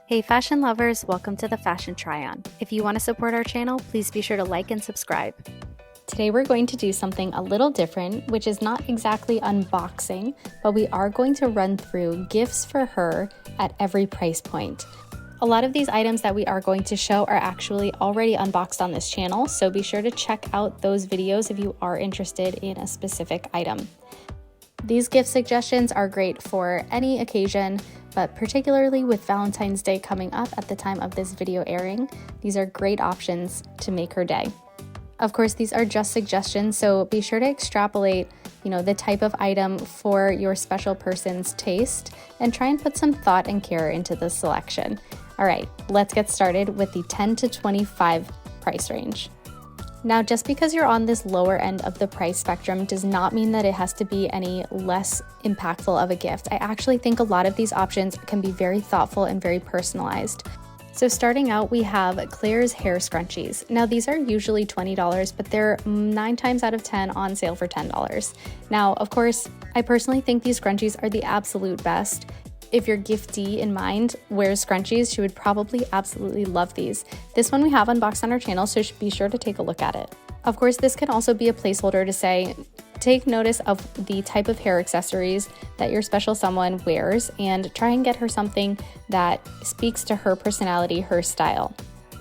Hey fashion lovers, welcome to the Fashion Try-On. If you want to support our channel, please be sure to like and subscribe. Today we're going to do something a little different, which is not exactly unboxing, but we are going to run through gifts for her at every price point. A lot of these items that we are going to show are actually already unboxed on this channel, so be sure to check out those videos if you are interested in a specific item. These gift suggestions are great for any occasion, but particularly with Valentine's Day coming up at the time of this video airing, these are great options to make her day. Of course, these are just suggestions, so be sure to extrapolate, the type of item for your special person's taste and try and put some thought and care into the selection. All right, let's get started with the 10 to 25 price range. Now, just because you're on this lower end of the price spectrum does not mean that it has to be any less impactful of a gift. I actually think a lot of these options can be very thoughtful and very personalized. So starting out, we have Claire's hair scrunchies. Now, these are usually $20, but they're 9 times out of 10 on sale for $10. Now, of course, I personally think these scrunchies are the absolute best. If your giftee in mind wears scrunchies, she would probably absolutely love these. This one we have unboxed on our channel, so be sure to take a look at it. Of course, this can also be a placeholder to say, take notice of the type of hair accessories that your special someone wears and try and get her something that speaks to her personality, her style.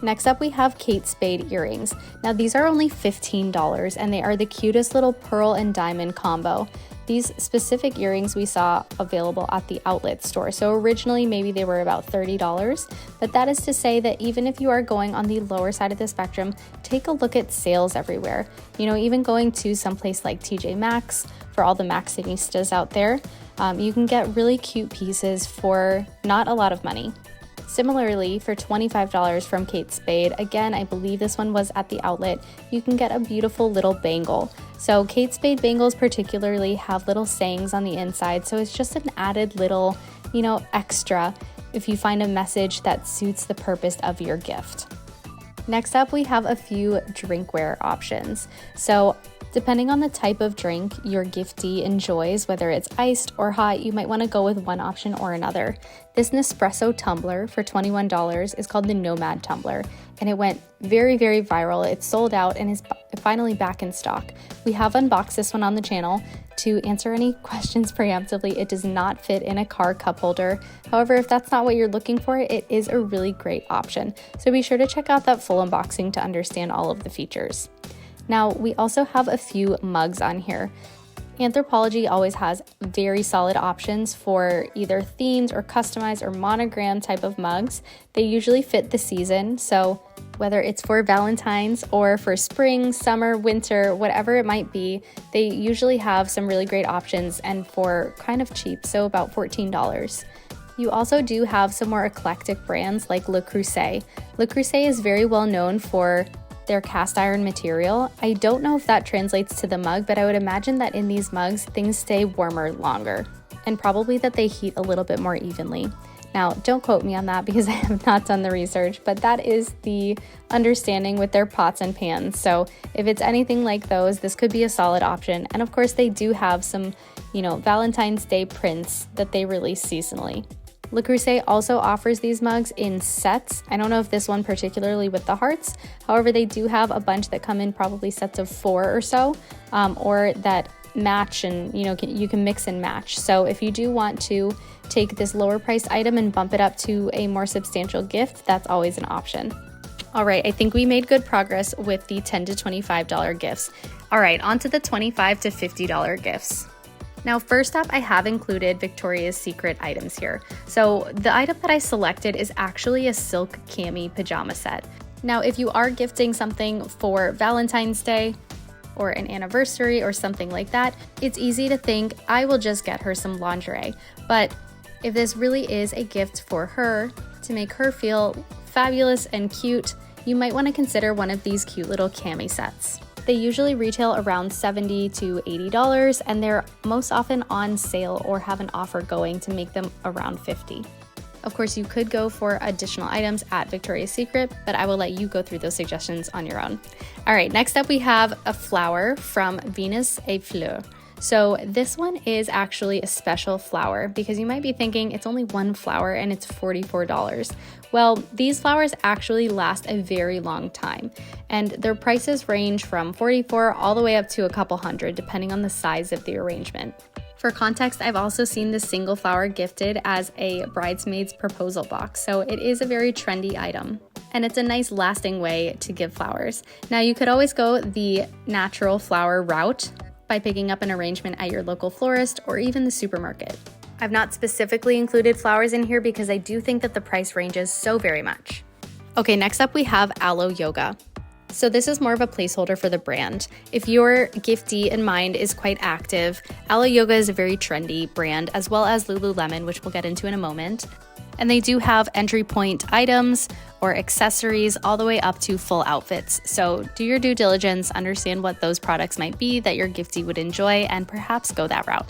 Next up, we have Kate Spade earrings. Now, these are only $15 and they are the cutest little pearl and diamond combo. These specific earrings we saw available at the outlet store. So originally maybe they were about $30, but that is to say that even if you are going on the lower side of the spectrum, take a look at sales everywhere. Even going to someplace like TJ Maxx, for all the Maxinistas out there, you can get really cute pieces for not a lot of money. Similarly, for $25 from Kate Spade, again, I believe this one was at the outlet, you can get a beautiful little bangle. So Kate Spade bangles particularly have little sayings on the inside, so it's just an added little, extra if you find a message that suits the purpose of your gift. Next up, we have a few drinkware options. So depending on the type of drink your giftee enjoys, whether it's iced or hot, you might want to go with one option or another. This Nespresso tumbler for $21 is called the NOMAD tumbler, and it went very, very viral. It's sold out and is finally back in stock. We have unboxed this one on the channel. To answer any questions preemptively, it does not fit in a car cup holder. However, if that's not what you're looking for, it is a really great option. So be sure to check out that full unboxing to understand all of the features. Now, we also have a few mugs on here. Anthropologie always has very solid options for either themed or customized or monogram type of mugs. They usually fit the season, so whether it's for Valentine's or for spring, summer, winter, whatever it might be, they usually have some really great options and for kind of cheap, so about $14. You also do have some more eclectic brands like Le Creuset. Le Creuset is very well known for their cast iron material. I don't know if that translates to the mug, but I would imagine that in these mugs, things stay warmer longer, and probably that they heat a little bit more evenly. Now, don't quote me on that because I have not done the research, but that is the understanding with their pots and pans. So if it's anything like those, this could be a solid option. And of course, they do have some, Valentine's Day prints that they release seasonally. Le Creuset also offers these mugs in sets. I don't know if this one particularly with the hearts. However, they do have a bunch that come in probably sets of 4 or so, or that match and you can mix and match. So if you do want to take this lower priced item and bump it up to a more substantial gift, that's always an option. All right, I think we made good progress with the $10 to $25 gifts. All right, on to the $25 to $50 gifts. Now, first up, I have included Victoria's Secret items here. So the item that I selected is actually a silk cami pajama set. Now, if you are gifting something for Valentine's Day or an anniversary or something like that, it's easy to think, I will just get her some lingerie. But if this really is a gift for her to make her feel fabulous and cute, you might want to consider one of these cute little cami sets. They usually retail around $70 to $80, and they're most often on sale or have an offer going to make them around $50. Of course, you could go for additional items at Victoria's Secret, but I will let you go through those suggestions on your own. All right, next up we have a flower from Venus et Fleur. So this one is actually a special flower because you might be thinking it's only one flower and it's $44. Well, these flowers actually last a very long time, and their prices range from $44 all the way up to a couple hundred depending on the size of the arrangement. For context, I've also seen this single flower gifted as a bridesmaid's proposal box, so it is a very trendy item. And it's a nice lasting way to give flowers. Now you could always go the natural flower route by picking up an arrangement at your local florist or even the supermarket. I've not specifically included flowers in here because I do think that the price ranges so very much. Okay, next up we have Aloe Yoga. So this is more of a placeholder for the brand. If your giftee in mind is quite active, Aloe Yoga is a very trendy brand, as well as Lululemon, which we'll get into in a moment. And they do have entry point items or accessories all the way up to full outfits. So do your due diligence, understand what those products might be that your giftee would enjoy, and perhaps go that route.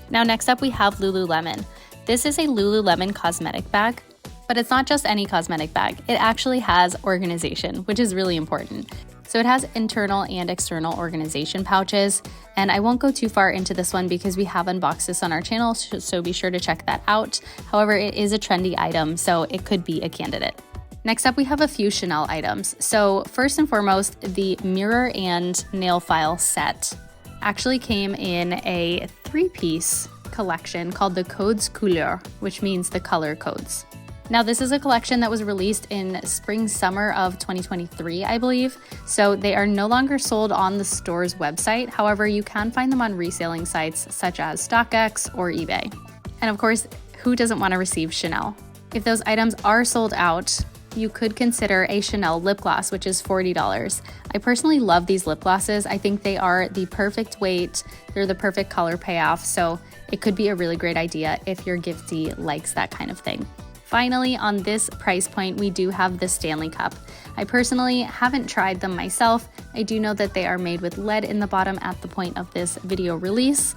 Now next up we have Lululemon. This is a Lululemon cosmetic bag. But it's not just any cosmetic bag. It actually has organization, which is really important. So it has internal and external organization pouches, and I won't go too far into this one because we have unboxed this on our channel, so be sure to check that out. However, it is a trendy item, so it could be a candidate. Next up, we have a few Chanel items. So first and foremost, the mirror and nail file set actually came in a 3-piece collection called the Codes Couleur, which means the color codes. Now, this is a collection that was released in spring-summer of 2023, I believe, so they are no longer sold on the store's website. However, you can find them on reselling sites such as StockX or eBay. And of course, who doesn't want to receive Chanel? If those items are sold out, you could consider a Chanel lip gloss, which is $40. I personally love these lip glosses. I think they are the perfect weight, they're the perfect color payoff, so it could be a really great idea if your giftee likes that kind of thing. Finally, on this price point, we do have the Stanley Cup. I personally haven't tried them myself. I do know that they are made with lead in the bottom at the point of this video release,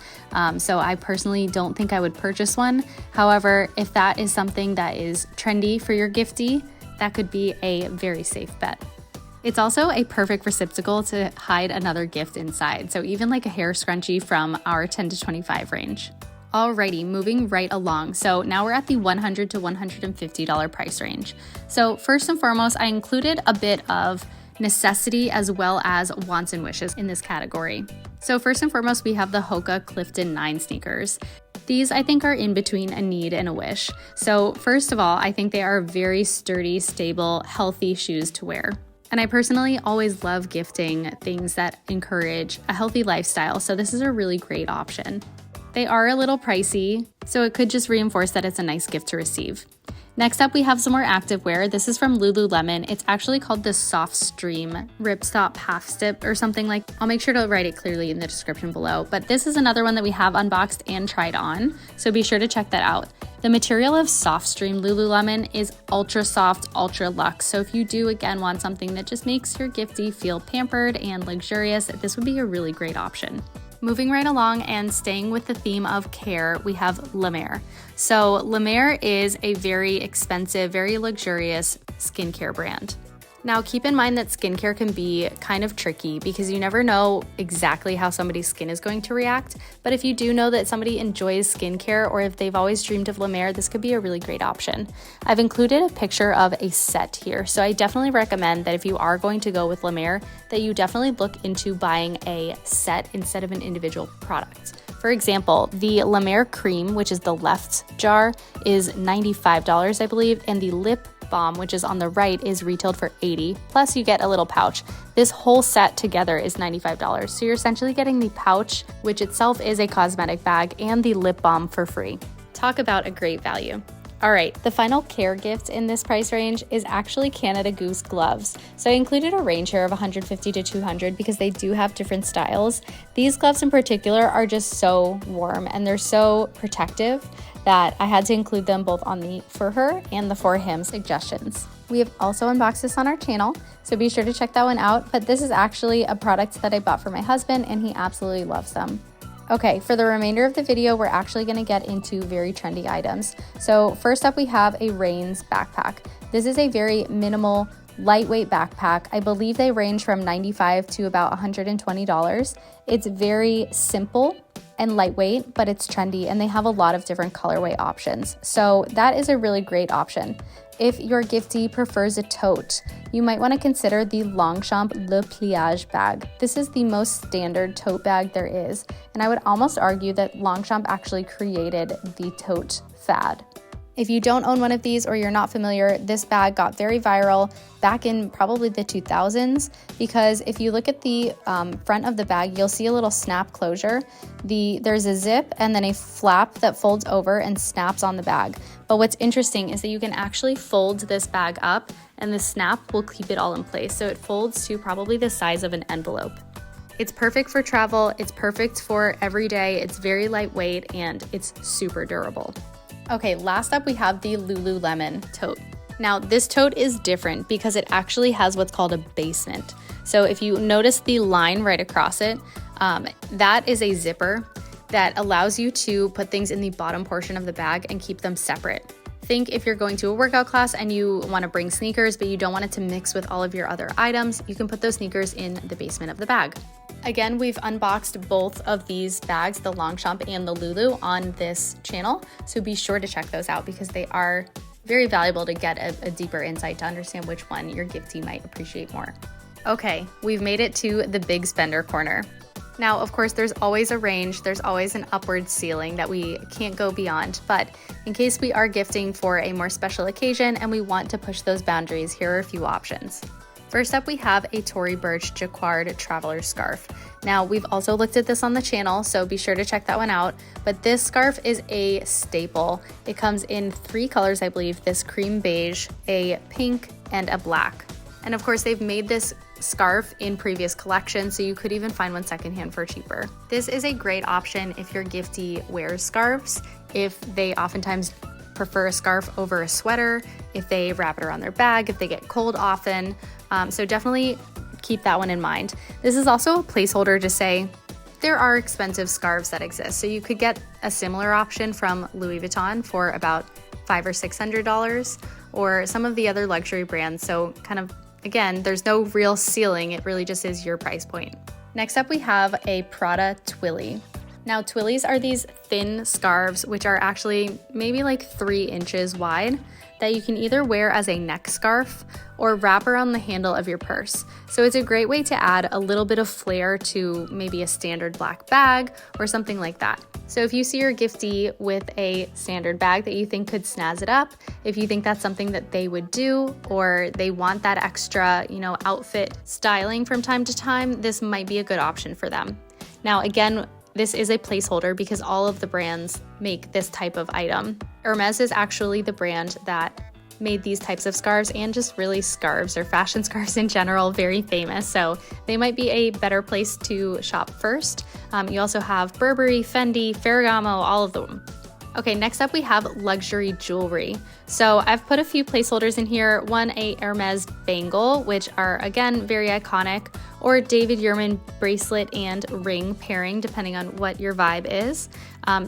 so I personally don't think I would purchase one. However, if that is something that is trendy for your giftee, that could be a very safe bet. It's also a perfect receptacle to hide another gift inside, so even like a hair scrunchie from our 10 to 25 range. Alrighty, moving right along. So now we're at the $100 to $150 price range. So first and foremost, I included a bit of necessity as well as wants and wishes in this category. So first and foremost, we have the Hoka Clifton 9 sneakers. These I think are in between a need and a wish. So first of all, I think they are very sturdy, stable, healthy shoes to wear. And I personally always love gifting things that encourage a healthy lifestyle, so this is a really great option. They are a little pricey, so it could just reinforce that it's a nice gift to receive. Next up, we have some more activewear. This is from Lululemon. It's actually called the Soft Stream Ripstop Half Stip or something like that. I'll make sure to write it clearly in the description below, but this is another one that we have unboxed and tried on, so be sure to check that out. The material of Soft Stream Lululemon is ultra soft, ultra luxe, so if you do again want something that just makes your giftee feel pampered and luxurious, this would be a really great option. Moving right along and staying with the theme of care, we have La Mer. So La Mer is a very expensive, very luxurious skincare brand. Now keep in mind that skincare can be kind of tricky because you never know exactly how somebody's skin is going to react, but if you do know that somebody enjoys skincare or if they've always dreamed of La Mer, this could be a really great option. I've included a picture of a set here, so I definitely recommend that if you are going to go with La Mer, that you definitely look into buying a set instead of an individual product. For example, the La Mer cream, which is the left jar, is $95, I believe, and the lip balm, which is on the right, is retailed for $80, plus you get a little pouch. This whole set together is $95, so you're essentially getting the pouch, which itself is a cosmetic bag, and the lip balm for free. Talk about a great value. All right, the final care gift in this price range is actually Canada Goose gloves. So I included a range here of $150 to $200 because they do have different styles. These gloves in particular are just so warm and they're so protective that I had to include them both on the for her and the for him suggestions. We have also unboxed this on our channel, so be sure to check that one out. But this is actually a product that I bought for my husband and he absolutely loves them. Okay, for the remainder of the video, we're actually gonna get into very trendy items. So first up, we have a Rains backpack. This is a very minimal, lightweight backpack. I believe they range from $95 to about $120. It's very simple and lightweight, but it's trendy and they have a lot of different colorway options. So that is a really great option. If your giftee prefers a tote, you might want to consider the Longchamp Pliage bag. This is the most standard tote bag there is, and I would almost argue that Longchamp actually created the tote fad. If you don't own one of these or you're not familiar, this bag got very viral back in probably the 2000s, because if you look at the front of the bag, you'll see a little snap closure. There's a zip and then a flap that folds over and snaps on the bag. But what's interesting is that you can actually fold this bag up and the snap will keep it all in place. So it folds to probably the size of an envelope. It's perfect for travel, it's perfect for every day, it's very lightweight, and it's super durable. Okay, last up we have the Lululemon tote. Now this tote is different because it actually has what's called a basement. So if you notice the line right across it, that is a zipper that allows you to put things in the bottom portion of the bag and keep them separate. Think if you're going to a workout class and you want to bring sneakers, but you don't want it to mix with all of your other items, you can put those sneakers in the basement of the bag. Again, we've unboxed both of these bags, the Longchamp and the Lulu, on this channel, so be sure to check those out because they are very valuable to get a deeper insight to understand which one your giftee might appreciate more. Okay, we've made it to the big spender corner. Now, of course, there's always a range, there's always an upward ceiling that we can't go beyond, but in case we are gifting for a more special occasion and we want to push those boundaries, here are a few options. First up, we have a Tory Burch Jacquard Traveler Scarf. Now, we've also looked at this on the channel, so be sure to check that one out. But this scarf is a staple. It comes in 3 colors, I believe, this cream beige, a pink, and a black. And of course, they've made this scarf in previous collections, so you could even find one secondhand for cheaper. This is a great option if your giftee wears scarves, if they oftentimes prefer a scarf over a sweater, if they wrap it around their bag, if they get cold often. So definitely keep that one in mind. This is also a placeholder to say there are expensive scarves that exist. So you could get a similar option from Louis Vuitton for about $500 or $600, or some of the other luxury brands. So kind of, again, there's no real ceiling. It really just is your price point. Next up, we have a Prada Twilly. Now, Twillies are these thin scarves, which are actually maybe like 3 inches wide, that you can either wear as a neck scarf or wrap around the handle of your purse. So it's a great way to add a little bit of flair to maybe a standard black bag or something like that. So if you see your giftee with a standard bag that you think could snazz it up, if you think that's something that they would do, or they want that extra, outfit styling from time to time, this might be a good option for them. Now, again, this is a placeholder because all of the brands make this type of item. Hermes is actually the brand that made these types of scarves, and just really scarves or fashion scarves in general, very famous. So they might be a better place to shop first. You also have Burberry, Fendi, Ferragamo, all of them. Okay, next up we have luxury jewelry. So I've put a few placeholders in here. One, a Hermes bangle, which are again very iconic, or David Yurman bracelet and ring pairing, depending on what your vibe is.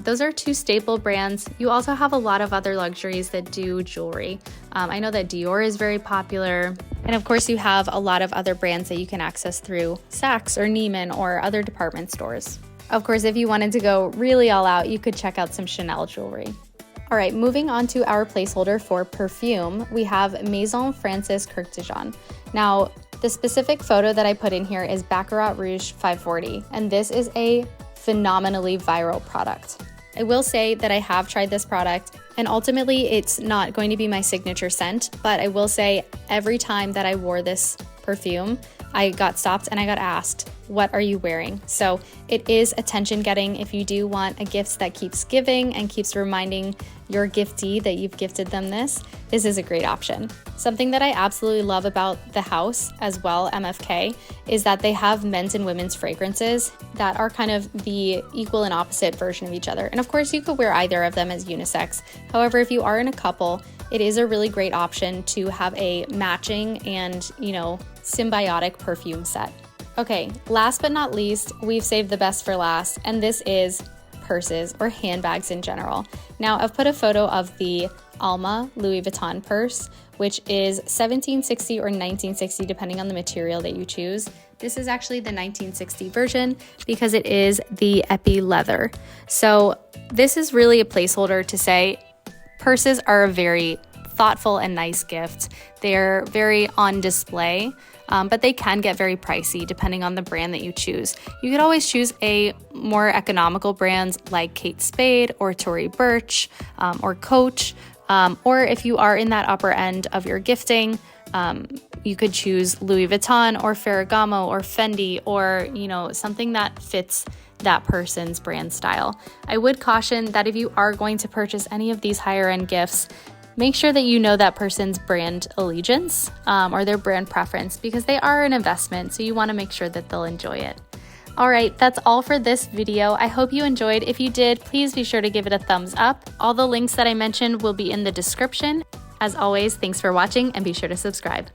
Those are 2 staple brands. You also have a lot of other luxuries that do jewelry. I know that Dior is very popular. And of course you have a lot of other brands that you can access through Saks or Neiman or other department stores. Of course, if you wanted to go really all out, you could check out some Chanel jewelry. All right, moving on to our placeholder for perfume, we have Maison Francis Kurkdjian. Now, the specific photo that I put in here is Baccarat Rouge 540, and this is a phenomenally viral product. I will say that I have tried this product, and ultimately it's not going to be my signature scent, but I will say every time that I wore this perfume, I got stopped and I got asked, what are you wearing? So it is attention getting. If you do want a gift that keeps giving and keeps reminding your giftee that you've gifted them this is a great option. Something that I absolutely love about the house as well, MFK, is that they have men's and women's fragrances that are kind of the equal and opposite version of each other. And of course you could wear either of them as unisex. However, if you are in a couple, it is a really great option to have a matching and, symbiotic perfume set. Okay, last but not least, we've saved the best for last, and this is purses or handbags in general. Now, I've put a photo of the Alma Louis Vuitton purse, which is $17.60 or $19.60 depending on the material that you choose. This is actually the $19.60 version because it is the epi leather. So this is really a placeholder to say purses are a very thoughtful and nice gift. They're very on display, but they can get very pricey depending on the brand that you choose. You could always choose a more economical brands like Kate Spade or Tory Burch or Coach, or if you are in that upper end of your gifting, you could choose Louis Vuitton or Ferragamo or Fendi, or something that fits that person's brand style. I would caution that if you are going to purchase any of these higher end gifts, make sure that you know that person's brand allegiance or their brand preference, because they are an investment, so you want to make sure that they'll enjoy it. All right, that's all for this video. I hope you enjoyed. If you did, please be sure to give it a thumbs up. All the links that I mentioned will be in the description. As always, thanks for watching and be sure to subscribe.